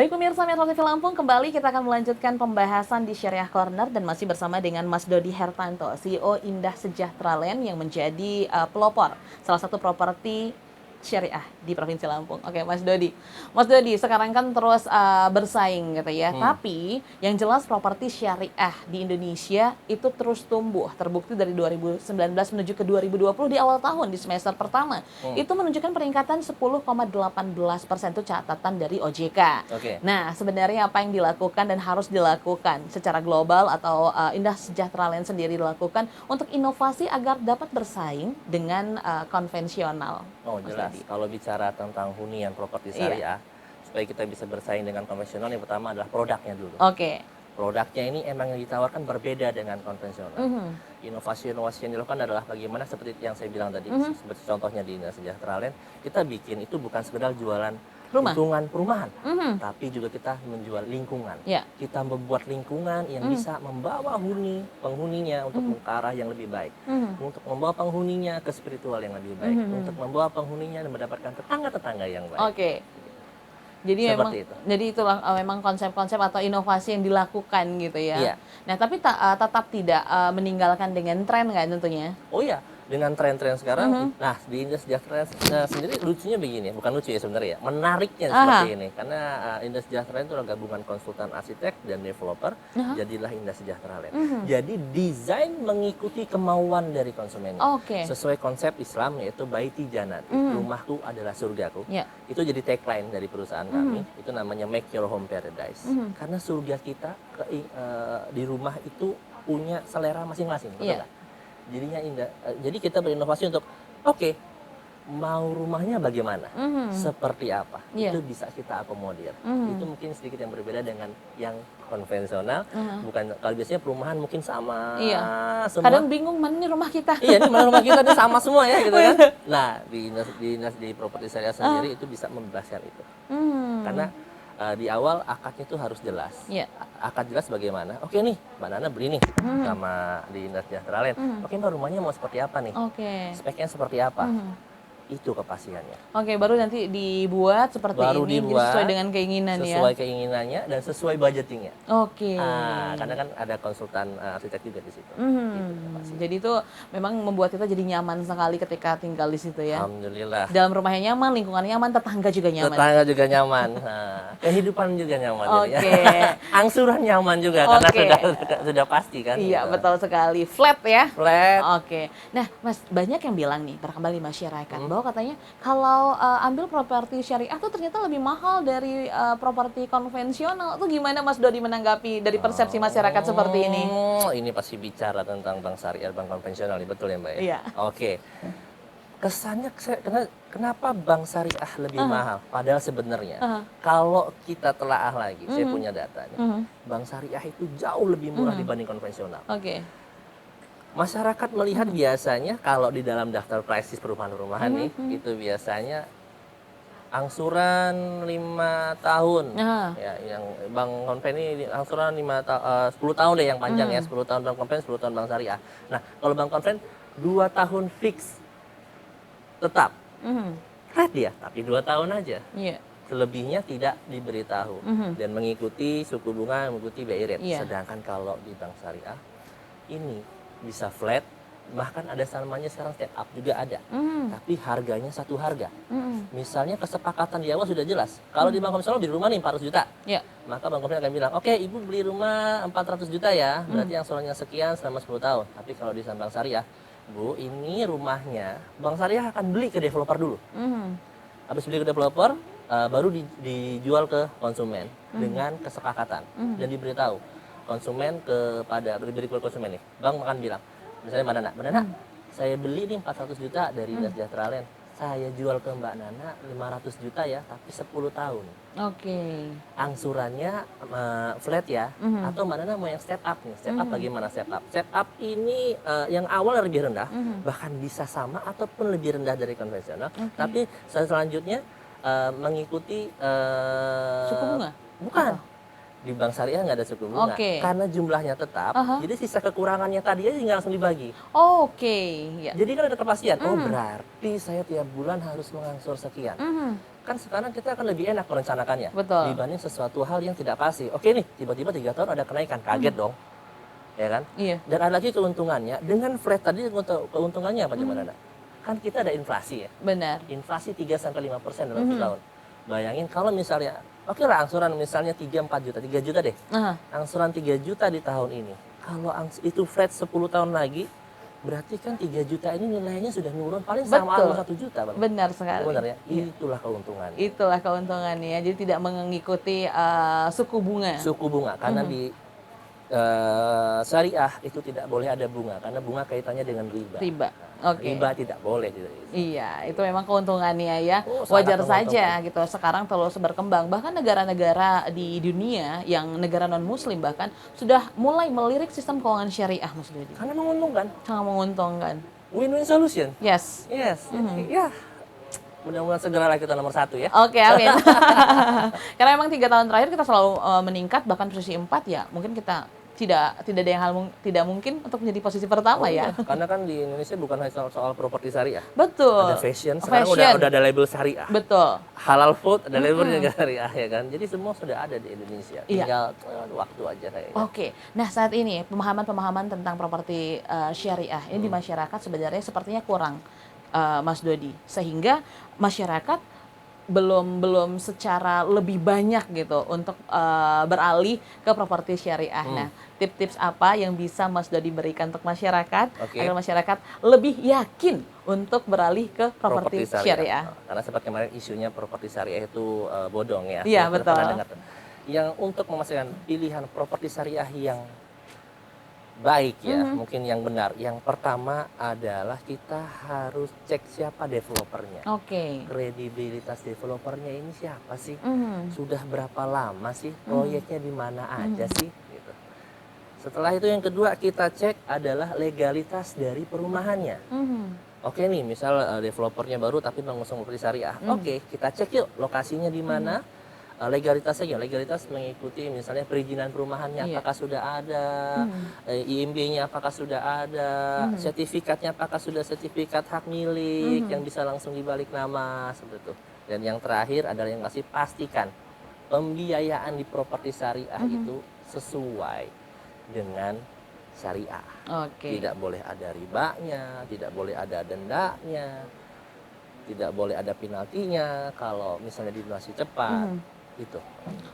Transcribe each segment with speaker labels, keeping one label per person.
Speaker 1: Baik pemirsa Metro TV Lampung, kembali kita akan melanjutkan pembahasan di Syariah Corner dan masih bersama dengan Mas Dodi Hertanto, CEO Indah Sejahtera Land yang menjadi pelopor salah satu properti syariah di Provinsi Lampung. Oke, Mas Dodi. Mas Dodi, sekarang kan terus bersaing gitu ya. Tapi yang jelas properti syariah di Indonesia itu terus tumbuh. Terbukti dari 2019 menuju ke 2020 di awal tahun di semester pertama. Itu menunjukkan peningkatan 10,18% itu catatan dari OJK. Nah, sebenarnya apa yang dilakukan dan harus dilakukan secara global atau Indah Sejahtera Land sendiri dilakukan untuk inovasi agar dapat bersaing dengan konvensional?
Speaker 2: Oh jelas, kalau bicara tentang hunian properti syariah, supaya kita bisa bersaing dengan konvensional, yang pertama adalah produknya dulu. Produknya ini emang yang ditawarkan berbeda dengan konvensional. Inovasi-inovasi yang dilakukan adalah bagaimana seperti yang saya bilang tadi, seperti contohnya di Indah Sejahtera Land, kita bikin itu bukan sekedar jualan lingkungan perumahan, tapi juga kita menjual lingkungan. Kita membuat lingkungan yang bisa membawa penghuninya untuk ke arah yang lebih baik, untuk membawa penghuninya ke spiritual yang lebih baik, untuk membawa penghuninya dan mendapatkan tetangga-tetangga yang baik.
Speaker 1: Jadi itulah memang konsep-konsep atau inovasi yang dilakukan gitu ya. Nah, tapi tetap tidak meninggalkan dengan tren kan tentunya.
Speaker 2: Oh iya, dengan tren-tren sekarang, nah di Indah Sejahtera sendiri lucunya begini, bukan lucu ya sebenarnya ya, menariknya seperti ini, karena Indah Sejahtera itu adalah gabungan konsultan arsitek dan developer, jadilah Indah Sejahtera Land. Jadi desain mengikuti kemauan dari konsumen, sesuai konsep Islam yaitu Baiti Jannati, rumahku adalah surgaku. Itu jadi tagline dari perusahaan kami, itu namanya Make Your Home Paradise. Karena surga kita di rumah itu punya selera masing-masing, betul nggak? Jadinya indah. Jadi kita berinovasi untuk mau rumahnya bagaimana, seperti apa, itu bisa kita akomodir. Itu mungkin sedikit yang berbeda dengan yang konvensional. Bukan, kalau biasanya perumahan mungkin sama semua.
Speaker 1: Kadang bingung mana nih rumah kita.
Speaker 2: Iya, ini mana rumah kita, ini sama semua ya gitu kan. Nah, di properti syariah sendiri itu bisa membebaskan itu. Karena di awal akadnya itu harus jelas. Akad jelas bagaimana? Oke nih, Mbak Nana beli nih sama di Indah Sejahtera Land. Oke Mbak, rumahnya mau seperti apa nih? Speknya seperti apa? Itu kepastiannya.
Speaker 1: Baru nanti dibuat seperti ini sesuai dengan keinginan
Speaker 2: sesuai keinginannya dan sesuai budgetingnya. Karena kan ada konsultan arsitek juga di situ.
Speaker 1: Jadi itu memang membuat kita jadi nyaman sekali ketika tinggal di situ ya.
Speaker 2: Alhamdulillah.
Speaker 1: Dalam rumahnya nyaman, lingkungannya nyaman, tetangga juga nyaman.
Speaker 2: Tetangga juga nyaman. Kehidupan juga nyaman. Angsuran nyaman juga karena sudah pasti kan.
Speaker 1: Iya, betul sekali. Flat ya.
Speaker 2: Flat.
Speaker 1: Nah, Mas, banyak yang bilang nih berkembang di masyarakat bahwa katanya kalau ambil properti syariah tuh ternyata lebih mahal dari properti konvensional. Itu gimana Mas Dodi menanggapi dari persepsi masyarakat seperti ini?
Speaker 2: Ini pasti bicara tentang bank syariah, bank konvensional, betul ya Mbak ya?
Speaker 1: Iya.
Speaker 2: Kesannya kenapa bank syariah lebih mahal? Padahal sebenarnya kalau kita telaah lagi, saya punya datanya, bank syariah itu jauh lebih murah dibanding konvensional. Masyarakat melihat biasanya kalau di dalam daftar price list perumahan-perumahan nih, itu biasanya angsuran 5 tahun. Ya, yang bank konven ini angsuran 10 tahun deh yang panjang ya, 10 tahun bank konven, 10 tahun bank syariah. Nah, kalau bank konven 2 tahun fix tetap. Flat dia, tapi 2 tahun aja. Selebihnya tidak diberitahu dan mengikuti suku bunga, mengikuti BI rate. Sedangkan kalau di bank syariah ini bisa flat, bahkan ada namanya sekarang step up juga ada, tapi harganya satu harga. Misalnya kesepakatan di awal sudah jelas. Kalau di bank konvensional beli rumah nih 400 juta, maka bank konvensional akan bilang, oke ibu beli rumah 400 juta ya, berarti angsurannya sekian selama 10 tahun. Tapi kalau di bank syariah, Bu, ini rumahnya bank syariah akan beli ke developer dulu. Habis beli ke developer, baru dijual ke konsumen dengan kesepakatan dan diberitahu konsumen diberi konsumen nih. Bank akan bilang, misalnya Mbak Nana, saya beli nih 400 juta dari Indah Sejahtera Land. Saya jual ke Mbak Nana 500 juta ya, tapi 10 tahun. Angsurannya flat ya, atau Mbak Nana mau yang step up nih. Step up bagaimana step up? Step up ini yang awal lebih rendah, bahkan bisa sama ataupun lebih rendah dari konvensional. Tapi selanjutnya mengikuti
Speaker 1: suku bunga?
Speaker 2: Bukan. Di bank syariah nggak ada suku bunga,
Speaker 1: Oke.
Speaker 2: karena jumlahnya tetap, jadi sisa kekurangannya tadi aja tinggal langsung dibagi.
Speaker 1: Oke, ya.
Speaker 2: Jadi kan ada kepastian, oh berarti saya tiap bulan harus mengangsur sekian. Kan sekarang kita akan lebih enak merencanakannya
Speaker 1: Betul.
Speaker 2: dibanding sesuatu hal yang tidak pasti. Oke nih, tiba-tiba 3 tahun ada kenaikan, kaget dong. Ya kan?
Speaker 1: Iya.
Speaker 2: Dan ada lagi keuntungannya, dengan flat tadi keuntungannya apa gimana? Kan kita ada inflasi ya.
Speaker 1: Benar.
Speaker 2: Inflasi 3-5% dalam setahun. Bayangin kalau misalnya, oke lah angsuran misalnya 3-4 juta, 3 juta deh. Angsuran 3 juta di tahun ini. Kalau itu flat 10 tahun lagi, berarti kan 3 juta ini nilainya sudah nurun paling sama
Speaker 1: Betul.
Speaker 2: 1 juta. Bang.
Speaker 1: Benar sekali.
Speaker 2: Benar ya? Itulah keuntungannya.
Speaker 1: Itulah keuntungannya. Jadi tidak mengikuti suku bunga.
Speaker 2: Suku bunga, karena di syariah itu tidak boleh ada bunga, karena bunga kaitannya dengan riba.
Speaker 1: Riba.
Speaker 2: Nah,
Speaker 1: Oke.
Speaker 2: riba tidak boleh.
Speaker 1: Iya, itu memang keuntungannya ya.
Speaker 2: Oh,
Speaker 1: Wajar
Speaker 2: sangat
Speaker 1: saja gitu. Sekarang terus berkembang. Bahkan negara-negara di dunia yang negara non-muslim bahkan sudah mulai melirik sistem keuangan syariah, Mas Dodi.
Speaker 2: Karena menguntungkan.
Speaker 1: Sangat menguntungkan.
Speaker 2: Win-win solution.
Speaker 1: Yes.
Speaker 2: Yes. Ya. Mudah-mudahan segeralah kita nomor 1 ya.
Speaker 1: Oke, amin. Karena memang 3 tahun terakhir kita selalu meningkat, bahkan posisi 4 ya. Mungkin kita tidak ada yang tidak mungkin untuk menjadi posisi pertama ya.
Speaker 2: Iya. Karena kan di Indonesia bukan hanya soal properti syariah.
Speaker 1: Betul.
Speaker 2: Ada fashion, sekarang udah ada label syariah.
Speaker 1: Betul.
Speaker 2: Halal food ada labelnya syariah ya kan. Jadi semua sudah ada di Indonesia.
Speaker 1: Iya.
Speaker 2: Tinggal waktu aja kayaknya.
Speaker 1: Oke. Nah, saat ini pemahaman tentang properti syariah ini di masyarakat sebenarnya sepertinya kurang, Mas Dodi. Sehingga masyarakat belum secara lebih banyak gitu untuk beralih ke properti syariah. Nah, tips-tips apa yang bisa Mas Dodi berikan untuk masyarakat agar masyarakat lebih yakin untuk beralih ke properti syariah?
Speaker 2: Karena seperti kemarin isunya properti syariah itu bodong ya.
Speaker 1: Iya, betul.
Speaker 2: Yang untuk memastikan pilihan properti syariah yang baik ya, mungkin yang benar. Yang pertama adalah kita harus cek siapa developernya.
Speaker 1: Oke.
Speaker 2: Kredibilitas developernya ini siapa sih? Sudah berapa lama sih? Proyeknya di mana aja sih? Gitu. Setelah itu yang kedua kita cek adalah legalitas dari perumahannya. Oke nih, misal developernya baru tapi mengusung properti syariah. Oke, kita cek yuk lokasinya di mana. Legalitasnya, legalitas mengikuti misalnya perizinan perumahannya apakah sudah ada, IMB-nya apakah sudah ada, sertifikatnya apakah sudah sertifikat hak milik yang bisa langsung dibalik nama seperti itu. Dan yang terakhir adalah yang masih pastikan pembiayaan di properti syariah itu sesuai dengan syariah. Tidak boleh ada ribanya, tidak boleh ada dendanya, tidak boleh ada penaltinya kalau misalnya dilunasi cepat. Itu.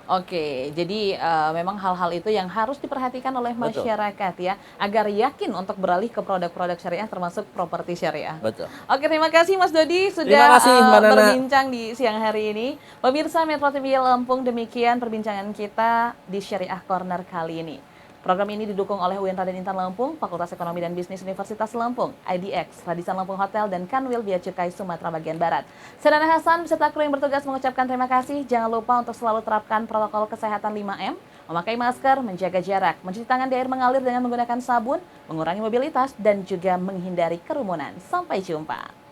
Speaker 1: Oke, jadi memang hal-hal itu yang harus diperhatikan oleh masyarakat ya, agar yakin untuk beralih ke produk-produk syariah termasuk properti syariah.
Speaker 2: Betul.
Speaker 1: Oke, terima kasih Mas Dodi sudah berbincang di siang hari ini. Pemirsa Metro TV Lampung, demikian perbincangan kita di Syariah Corner kali ini. Program ini didukung oleh UIN Raden Intan Lampung, Fakultas Ekonomi dan Bisnis Universitas Lampung, IDX, Radisan Lampung Hotel, dan Kanwil Bea Cukai Sumatera Bagian Barat. Saya Dana Hasan beserta kru yang bertugas mengucapkan terima kasih. Jangan lupa untuk selalu terapkan protokol kesehatan 5M, memakai masker, menjaga jarak, mencuci tangan di air mengalir dengan menggunakan sabun, mengurangi mobilitas, dan juga menghindari kerumunan. Sampai jumpa.